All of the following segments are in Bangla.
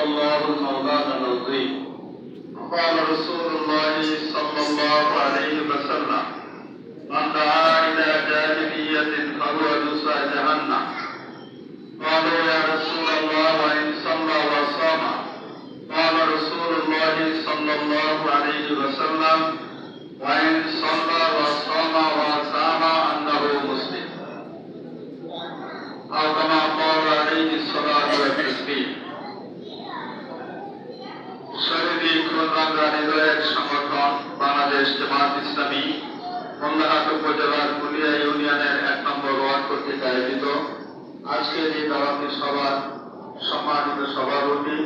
الله المولان العظيم. قال رسول الله صلى الله عليه وسلم: من دعا إلى جاهلية فهو جزاء جهنم. قالوا يا رسول الله وإن صلى وصام؟ قال رسول الله صلى الله عليه وسلم: وإن صلى وصام وصام أنه مسلم. أو كما قال عليه الصلاة والتسليم. শহীদ খুলনা হৃদয়ের সংগঠন বাংলাদেশ জামাত ইসলামী মোল্লাহাট উপজেলার কুলিয়া ইউনিয়নের 1 নম্বর ওয়ার্ড কর্তৃক আয়োজিত আজকের এই দাওয়াতি সভার সম্মানিত সভাপতি,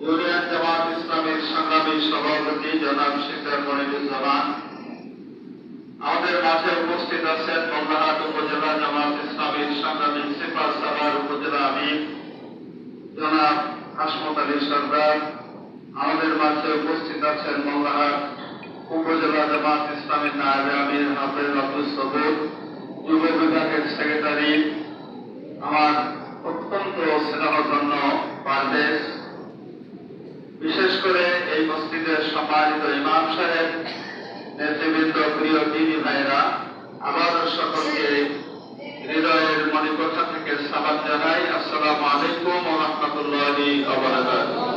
ইউনিয়ন জামাত ইসলামীর সংগ্রামী সভাপতি জনাব শিকদার মনিরুজ্জামান, আমাদের মাঝে উপস্থিত আছেন মোল্লাহাট উপজেলা জামাত ইসলামীর সংগ্রামী সিপাহ সালার উপজেলা আমির জনাব হাসমত আলী সরদার, আমাদের মাঝে উপস্থিত আছেন মোল্লাহাট উপজেলা জামাত ইসলামীর নায়েবে আমির হাফেজ আব্দুল সবুর, যুব বিভাগের সেক্রেটারি আমার অত্যন্ত স্নেহধন্য পারভেজ, বিশেষ করে এই মসজিদের সম্মানিত ইমাম সাহেব, নেতৃবৃন্দ, প্রিয় দিনী ভাইরা, আবারও সকলকে হৃদয়ের মণিকোঠা থেকে সালাম জানাই। আসসালামু আলাইকুম ওয়া রাহমাতুল্লাহি ওয়া বারাকাতুহু।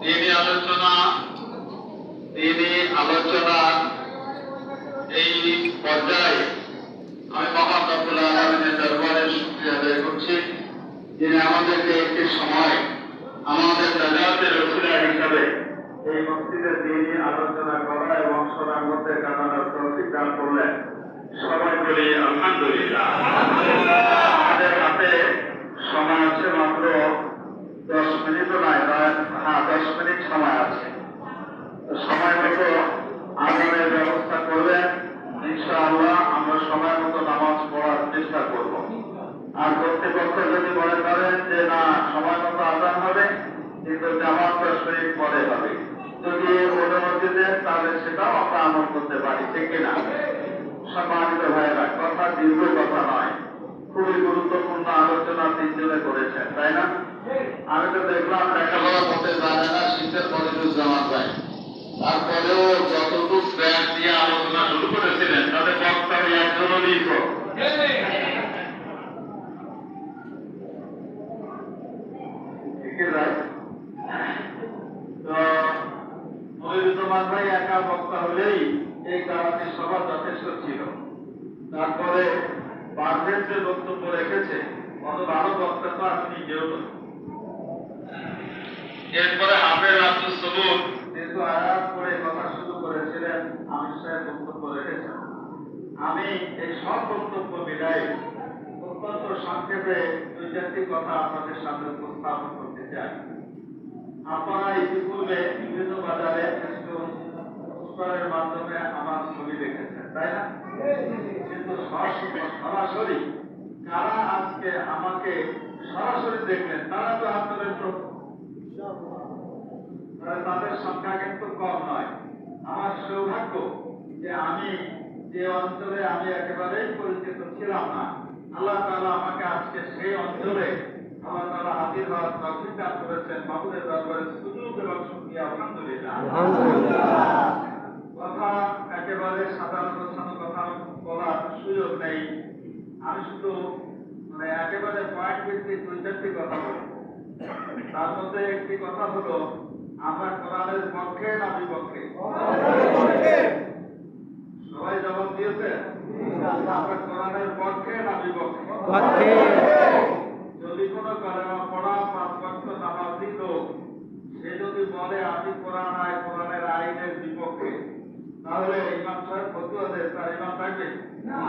দিনী আলোচনা এই পর্যায়ে আমি মহান রব্বুল আলামিনের দরবারে শুকরিয়া আদায় করছি, যিনি আমাদেরকে একটি সময় আমাদের নাজাতের ওসিলা হিসাবে এই মসজিদের দিনী আলোচনা করা এবং শোনার মধ্যে কাটানোর তৌফিক দান করলেন। সবাই বলি আলহামদুলিল্লাহ। আমাদের হাতে সময় আছে মাত্র 10 মিনিটও নয়, 10 মিনিট সময় আছে। সময় মতো আজানের ব্যবস্থা করবেন, ইনশাআল্লাহ আমরা সময় মতো নামাজ পড়ার চেষ্টা করব। আর কর্তৃপক্ষ যদি মনে করেন যে না সময় মতো আজান হবে কিন্তু জামাতটা শরীর পরে হবে, যদি অনুমতি দেন তাহলে সেটাও আমরা আমল করতে পারি, ঠিক কিনা? সম্মানিত ভাইরা, কথা দীর্ঘ কথা নয়, খুবই গুরুত্বপূর্ণ আলোচনা 3 জনে করেছেন, তাই না? আমি তো দেখলাম লেখাপড়া করতে জানে না শীতের মনিরুজ্জামান ভাই, তারপরেও যতটুকু ব্যাগ দিয়ে আলোচনা শুরু করেছিলেন তাদের বক্তা একজনও লিখ। মনিরুজ্জামান ভাই একা বক্তা হলেই এই দাওয়াতি সভা যথেষ্ট ছিল। তারপরে পারভেজ যে বক্তব্য রেখেছে অত ভালো বক্তা তো আমি নিজেও নই। এরপরে হাফেজ আব্দুল সবুর যেহেতু আয়াত করে কথা শুরু করেছিলেন, আমির সাহেব বক্তব্য রেখেছেন, আমি এই সব বক্তব্য মিলাই অত্যন্ত সংক্ষেপে 2-4টি কথা আপনাদের সামনে উপস্থাপন করতে চাই। আপনারা ইতিপূর্বে বিভিন্ন বাজারে পোস্টারের মাধ্যমে আমার ছবি দেখেছেন, তাই না? কিন্তু সরাসরি কারা আজকে আমাকে সরাসরি দেখলেন তারা তো আপনাদের তাদের সংখ্যা কিন্তু কম নয়। আমার সৌভাগ্য যে আমি যে অঞ্চলে আমি একেবারেই পরিচিত ছিলাম না, আল্লাহ তাআলা আমাকে আজকে সেই অঞ্চলে আল্লাহ তাআলা হাজির হওয়ার তৌফিক দান করেছেন। মাহবুবের দরবারে সুজুদ এবং শুকরিয়া, আলহামদুলিল্লাহ। কথা একেবারে সাধারণ কথা বলার সুযোগ নেই, আমি শুধু একেবারে পয়েন্ট ভিত্তিক 2-4টি কথা বলব। তার মধ্যে একটি কথা হলো আমরা কোরআনের পক্ষে না বিপক্ষে? সবাই জবাব দিয়েছে আমরা কোরআনের পক্ষে না বিপক্ষে? যদি কোনো কালেমা পড়া 5 ওয়াক্ত নামাজি লোক সে যদি বলে আমি কোরআনের আইনের বিপক্ষে, তাহলে ইমাম সাহেব ফতোয়া দেয়, তার ইমাম থাকবে না।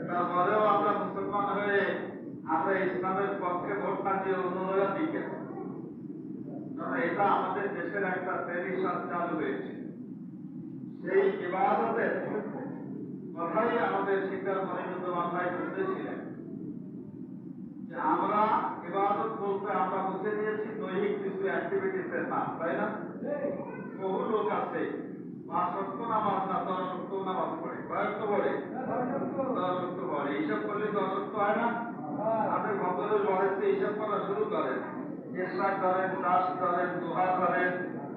তারপরেও আমরা মুসলমান হয়ে আমরা ইসলামের পক্ষে ভোট না দিয়ে অন্যরা দিকে, কারণ এটা আমাদের দেশের একটা ট্রেডিশন চালু হয়েছে। সেই ইবাদতের কথাই আমাদের শিক্ষার মনিরুজ্জামান ভাই বলতেছিলেন যে আমরা ইবাদত বলতে আমরা বুঝে নিয়েছি দৈহিক কিছু অ্যাক্টিভিটিসের নাম, তাই না? বহু লোক আছে 5 ওয়াক্ত নামাজ না 10 ওয়াক্ত নামাজ পড়ে, কয়েকটা পড়ে 10 ওয়াক্ত পড়ে, হিসাব করলে 10 ওয়াক্ত হয় না? আপনি ভদ্রের বয়সে হিসাব করা শুরু করেন, ইশরাক করেন, চাষ করেন, দোয়া করেন,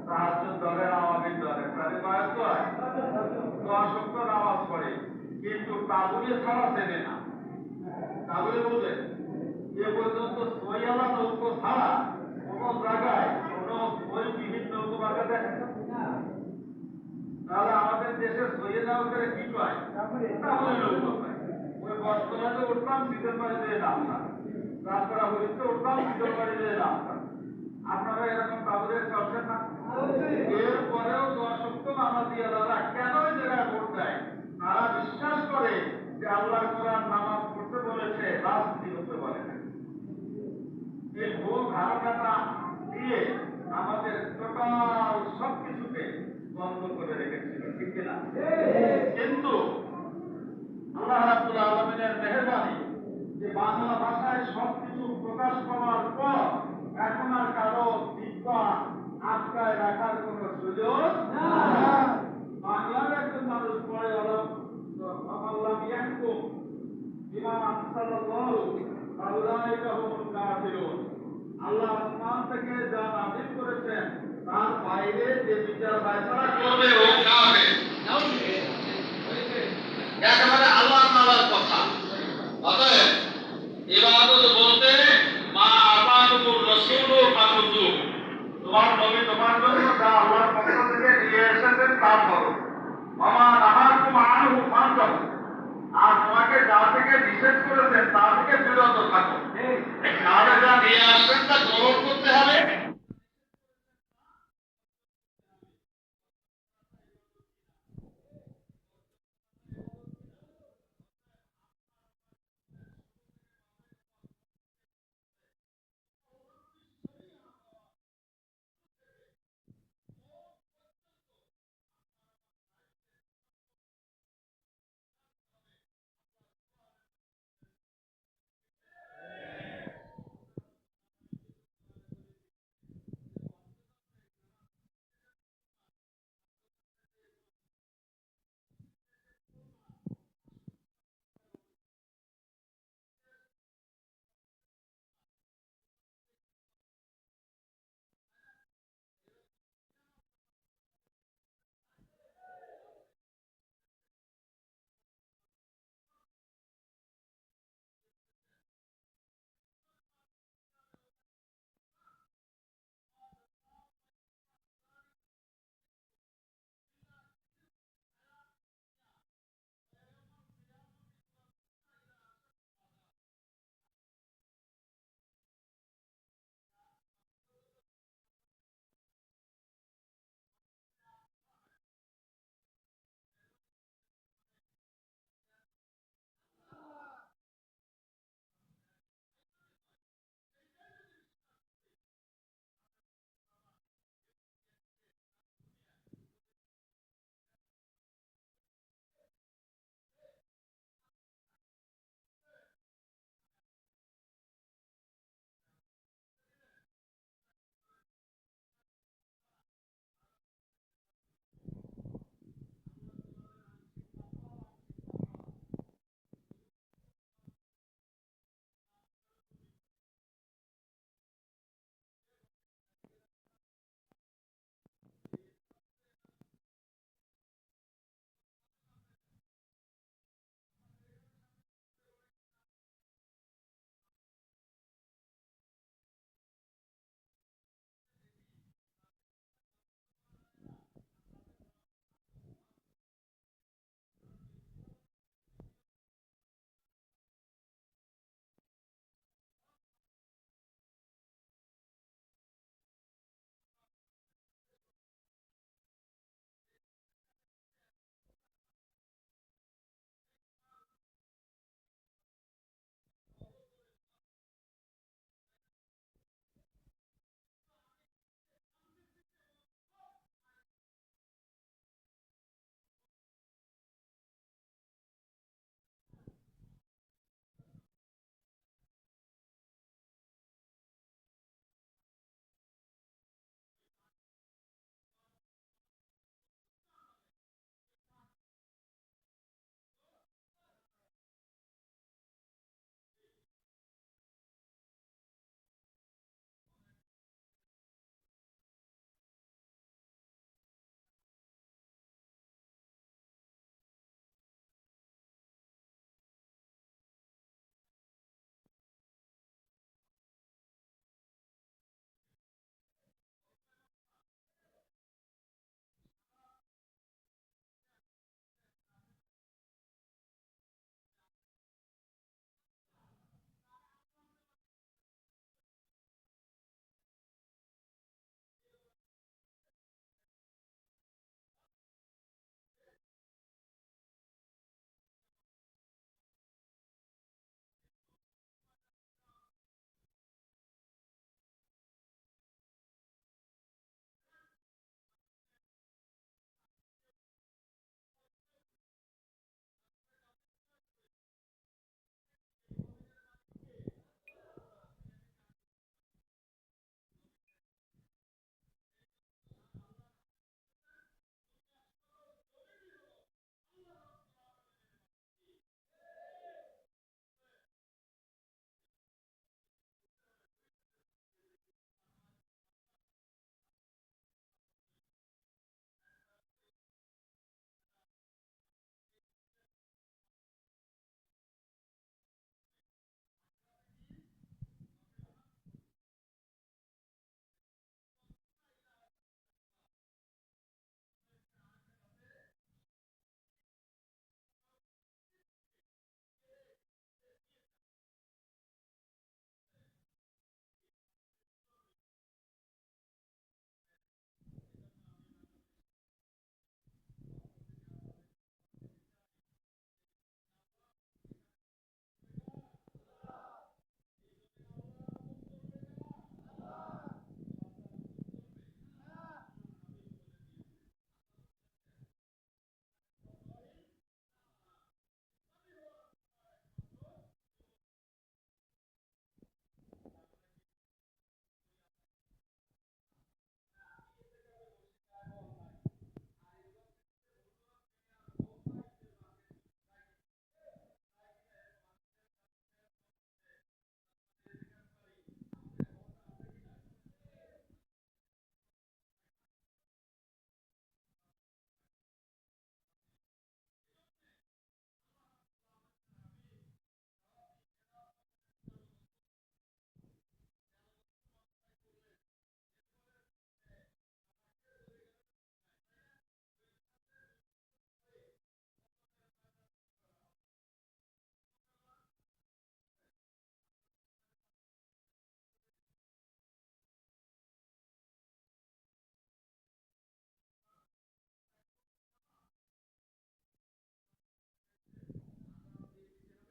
তাহাজ্জুদ করেন, আওয়াবিন করেন, তাহলে কয়েক হয় 10 ওয়াক্ত নামাজ পড়ে, কিন্তু তাবুয়ে ছাড়া চেনে না। তাবুয়ে বলবেন এ পর্যন্ত সইয়ালা নৌকো ছাড়া কোনো জায়গায় কোনো বইবিহীন নৌকো বাঁকা দেখেন না। তাহলে আমাদের দেশের সইয়ে যাওয়া করে কি কয়? তাবুয়ে নৌকো কয়। ওই বর্তমানে উঠলাম শীতের বাড়ি দিয়ে নামতাম, তারপরে হইতে উঠলাম শীতের বাড়ি দিয়ে নামতাম। আপনারা এরকম তাবুয়ে চলছেন না? এরপরেও 10 ওয়াক্ত নামাজিয়ালারা কেন এই জায়গায় ভোট দেয়? তারা বিশ্বাস করে যে আল্লাহর কোরআন নামাজ পড়তে বলেছে, রাজনীতি করতে বলে না। এই ভুল ধারণাটা দিয়ে আমাদের টোটাল সবকিছুকে বন্ধ করে রেখেছিল, ঠিক কিনা? কিন্তু আল্লাহ রাব্বুল আলামিনের মেহেরবানি যে বাংলা ভাষায় সবকিছু প্রকাশ পাওয়ার পর এখন আর কারো দিব্যা আটকায় রাখার কোন সুযোগ না। বাংলার একজন মানুষ পড়ে হলো আল্লাহ ইয়াহকুম বিমা আনসালাল্লাহু ফাউলাইকা হুমুল কাফিরুন। আল্লাহ আসমান থেকে যা নাযিল করেছেন তার বাইরে যে বিচার ফয়সালা করবে ও কাফের। একেবারে আল্লাহ তাআলার কথা। অতএব ইবাদত বলতে মা আতাকুর রাসূলু ফাখুযু, তোমার নবী তোমার জন্য যা আল্লাহর পক্ষ থেকে নিয়ে এসেছেন তা করো। ওমা নাহাকুম আনহু ফান্তাহু, আর তোমাকে যা থেকে নিষেধ করেছেন তা থেকে